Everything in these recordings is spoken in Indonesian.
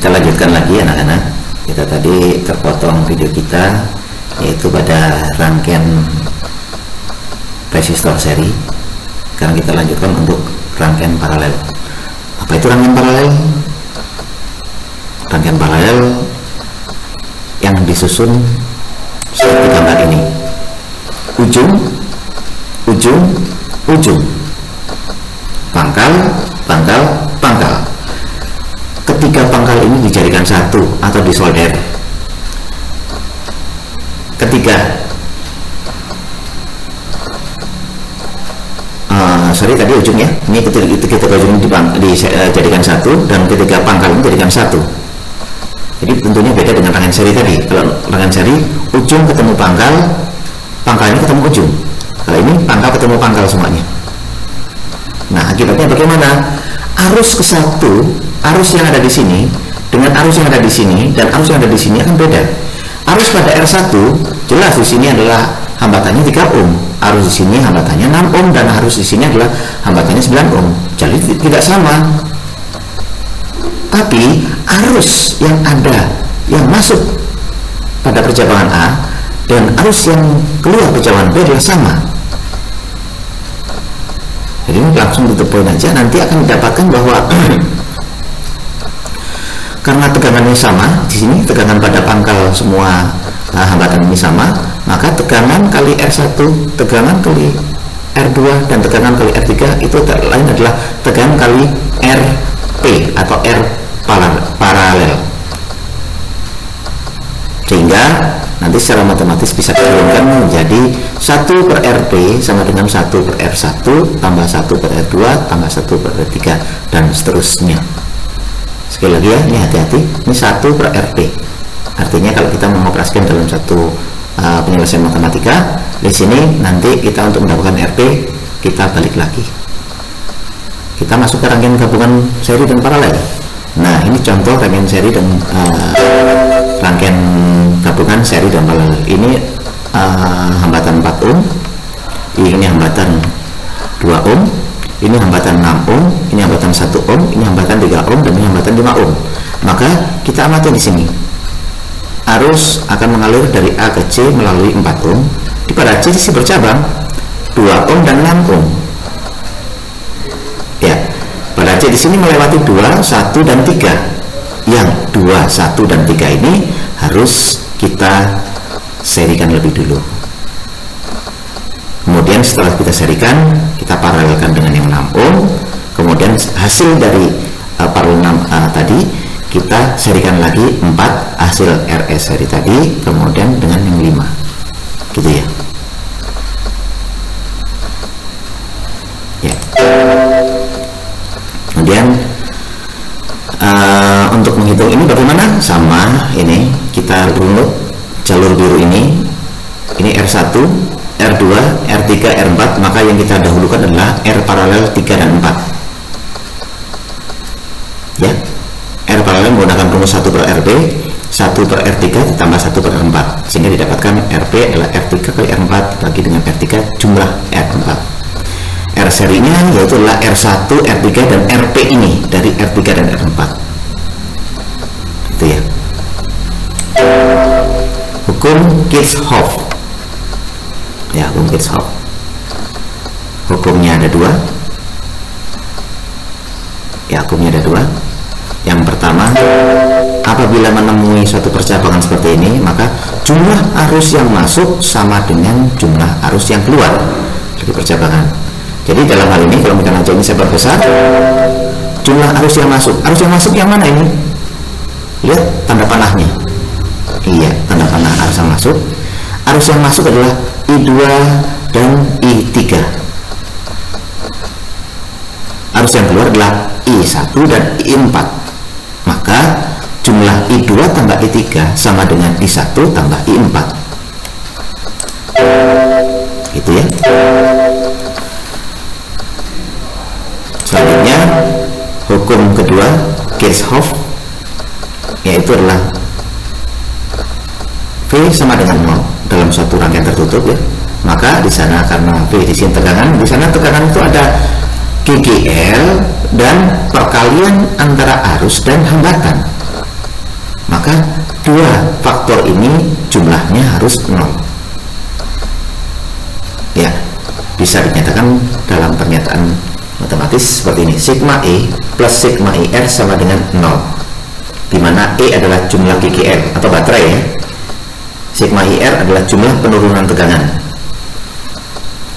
Kita lanjutkan lagi anak-anak. Kita tadi terpotong video kita yaitu pada rangkaian resistor seri. Sekarang kita lanjutkan untuk rangkaian paralel. Apa itu rangkaian paralel? Rangkaian paralel yang disusun seperti gambar ini. Ujung, ujung, ujung. Pangkal, pangkal, pangkal. Ketiga pangkal ini dijadikan satu atau disolder. Ketiga tadi ujungnya ini ketiga ujung dijadikan satu dan ketiga pangkal ini dijadikan satu. Jadi tentunya beda dengan rangkaian seri tadi. Kalau rangkaian seri ujung ketemu pangkal, pangkalnya ketemu ujung. Kalau ini pangkal ketemu pangkal semuanya. Nah, akibatnya bagaimana? Arus ke satu, arus yang ada di sini dengan arus yang ada di sini dan arus yang ada di sini akan beda. Arus pada R1 jelas di sini adalah hambatannya 3 ohm. Arus di sini hambatannya 6 ohm dan arus di sini adalah hambatannya 9 ohm. Jadi tidak sama. Tapi arus yang ada yang masuk pada percabangan A dan arus yang keluar percabangan B adalah sama. Jadi langsung tutup poin aja, nanti akan didapatkan bahwa karena tegangannya sama, di sini tegangan pada pangkal semua hambatan ini sama, maka tegangan kali R1, tegangan kali R2 dan tegangan kali R3 itu lain adalah tegangan kali RP atau R paralel. Sehingga nanti secara matematis bisa diturunkan menjadi 1 per RP sama dengan 1 per R1 tambah 1 per R2 tambah 1 per R3 dan seterusnya. Sekali lagi ya, ini hati-hati, ini 1 per RP. Artinya kalau kita mengoperasikan dalam satu penyelesaian matematika, di sini nanti kita untuk mendapatkan RP kita balik lagi. Kita masuk ke rangkaian gabungan seri dan paralel. Nah, ini contoh rangkaian seri dan rangkaian gabungan seri dan paralel. Ini hambatan 4 ohm, ini hambatan 2 ohm, ini hambatan 6 ohm, ini hambatan 1 ohm, ini hambatan 3 ohm dan ini hambatan 5 ohm. Maka kita amati di sini. Arus akan mengalir dari A ke C melalui 4 ohm. Di pada C sisi bercabang 2 ohm dan 6 ohm. Ya, pada C di sini melewati 2, 1 dan 3. Yang 2, 1 dan 3 ini harus kita serikan lebih dulu. Kemudian setelah kita serikan, kita paralelkan dengan yang 6 ohm. Kemudian hasil dari paralel 6 tadi kita serikan lagi 4 hasil RS seri tadi, kemudian dengan yang 5. Gitu ya. Ya. Kemudian untuk menghitung ini bagaimana? Sama, ini kita runut jalur biru ini R1, R2, R3, R4, maka yang kita dahulukan adalah R paralel 3 dan 4 ya. R paralel menggunakan rumus 1 per RB, 1 per R3 ditambah 1 per R4, sehingga didapatkan RB adalah R3 kali R4 bagi dengan R3 jumlah R4. R serinya yaitu adalah R1, R3 dan RP ini dari R3 dan R4. Itu ya. Hukum Kirchhoff. Ya, hukum Kirchhoff. Hukumnya ada 2. Ya, hukumnya ada 2. Yang pertama, apabila menemui suatu percabangan seperti ini, maka jumlah arus yang masuk sama dengan jumlah arus yang keluar dari percabangan. Jadi dalam hal ini, kalau misalnya ini saya perbesar, jumlah arus yang masuk yang mana ini? Lihat tanda panahnya. Iya, tanda panah arus yang masuk. Arus yang masuk adalah I2 dan I3. Arus yang keluar adalah I1 dan I4. Maka jumlah I2 tambah I3 sama dengan I1 tambah I4. Gitu ya. Selanjutnya, hukum kedua Kirchhoff, yaitu adalah V sama dengan 0 dalam suatu rangkaian tertutup ya. Maka di sana karena V di sini tegangan, di sana tegangan itu ada GGL dan perkalian antara arus dan hambatan. dua faktor ini jumlahnya harus 0. Ya, bisa dinyatakan dalam pernyataan matematis seperti ini. Sigma E plus sigma IR sama dengan 0, di mana E adalah jumlah GGR atau baterai ya. Sigma IR adalah jumlah penurunan tegangan,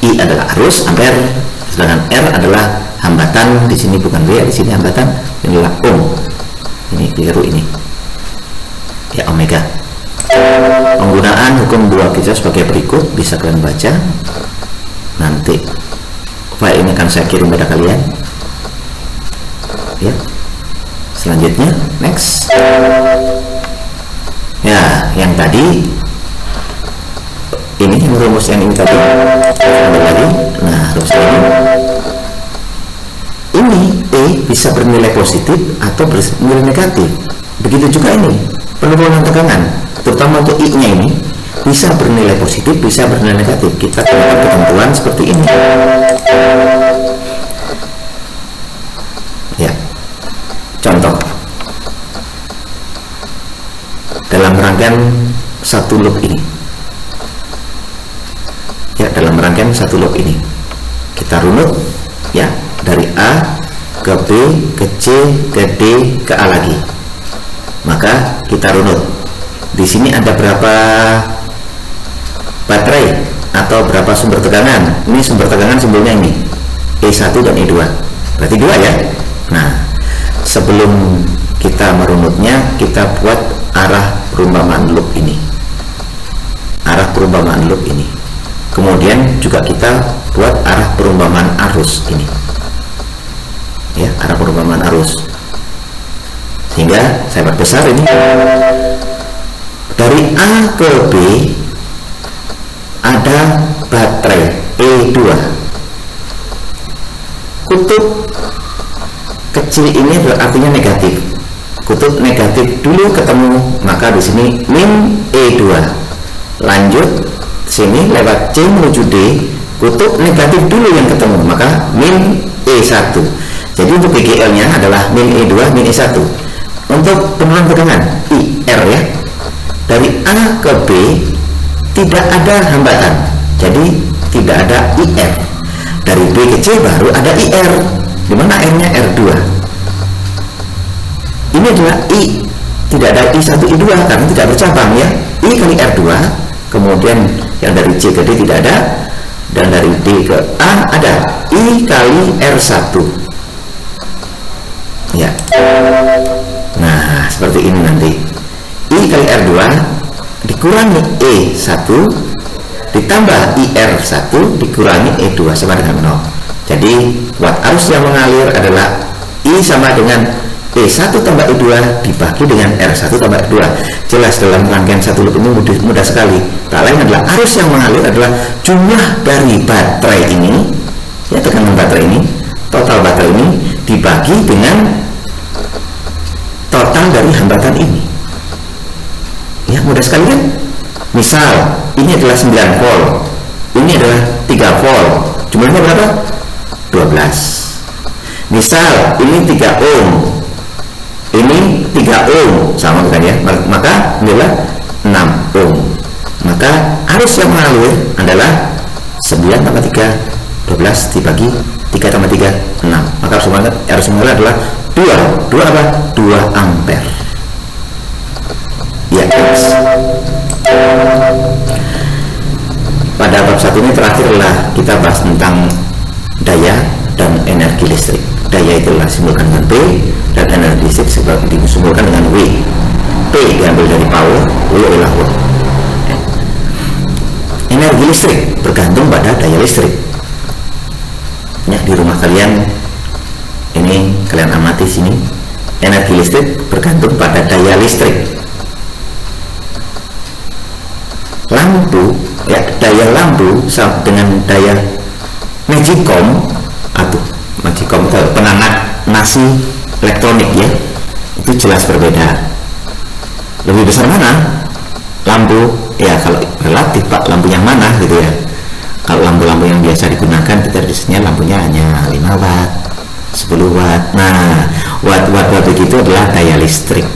I adalah arus ampere, sedangkan R adalah hambatan. Di sini bukan W, di sini hambatan, ini adalah ohm. Ini keliru ini. Ya, omega. Penggunaan hukum dua Kirchhoff sebagai berikut, bisa kalian baca. Nanti file ini akan saya kirim pada kalian. Ya. Selanjutnya, next. Ya, yang tadi ini rumus yang ini tadi. Ada lagi. Nah, rumus ini E bisa bernilai positif atau bernilai negatif. Begitu juga ini penurunan tegangan, terutama untuk I-nya ini bisa bernilai positif, bisa bernilai negatif. Kita gunakan ketentuan seperti ini. Ya, contoh dalam rangkaian satu loop ini. Ya, dalam rangkaian satu loop ini kita runut ya, dari A ke B ke C ke D ke A lagi. Maka kita runut. Di sini ada berapa baterai atau berapa sumber tegangan? Ini sumber tegangan simbolnya ini E1 dan E2. Berarti 2 ya. Nah, sebelum kita merunutnya, kita buat arah perumpamaan loop ini. Arah perumpamaan loop ini. Kemudian juga kita buat arah perumpamaan arus ini. Ya, arah perumpamaan arus. Sehingga saya perbesar ini. Dari A ke B ada baterai E2. Kutub kecil ini artinya negatif. Kutub negatif dulu ketemu, maka di sini min E2. Lanjut sini lewat C menuju D, kutub negatif dulu yang ketemu, maka min E1. Jadi untuk GGL-nya adalah min E2 min E1. Untuk penurunan tegangan IR ya, dari A ke B tidak ada hambatan, jadi tidak ada IR. Dari B ke C baru ada IR, dimana R-nya R2. Ini adalah I, tidak ada I1 I2 karena tidak bercabang ya. I kali R2, kemudian yang dari C ke D tidak ada, dan dari D ke A ada I kali R1 ya. Nah, seperti ini nanti I kali R2 dikurangi E1 ditambah IR1 dikurangi E2 sama dengan 0. Jadi watt arus yang mengalir adalah I sama dengan E1 tambah E2 dibagi dengan R1 tambah E2. Jelas dalam rangkaian satu loop ini mudah sekali. Tak lain adalah arus yang mengalir adalah jumlah dari baterai ini, ya, tekanan baterai ini, total baterai ini dibagi dengan total dari hambatan ini. Ya, mudah sekali kan? Misal ini adalah 9 volt, ini adalah 3 volt, jumlahnya berapa? 12. Misal ini 3 ohm, ini 3 ohm, sama kan ya, maka adalah 6 ohm. Maka arus yang mengalir adalah 9 tambah 3 12 dibagi 3 tambah 3 6. Maka arus mengalir adalah 2 apa? 2 ampere. Ya, pada bab 1 ini terakhirlah kita bahas tentang daya dan energi listrik. Daya itu disimbolkan dengan P dan energi listrik disimbolkan dengan W. P diambil dari power, W adalah watt. Energi listrik bergantung pada daya listrik. Ya, di rumah kalian ini kalian amati sini, energi listrik bergantung pada daya listrik. Lampu, ya, daya lampu sama dengan daya magicom atau magicom itu penangat nasi elektronik ya, itu jelas berbeda. Lebih besar mana lampu? Ya, kalau relatif pak, lampu yang mana gitu ya. Kalau lampu-lampu yang biasa digunakan kita biasanya lampunya hanya 5 watt 10 watt. Nah, watt-watt begitu adalah daya listrik.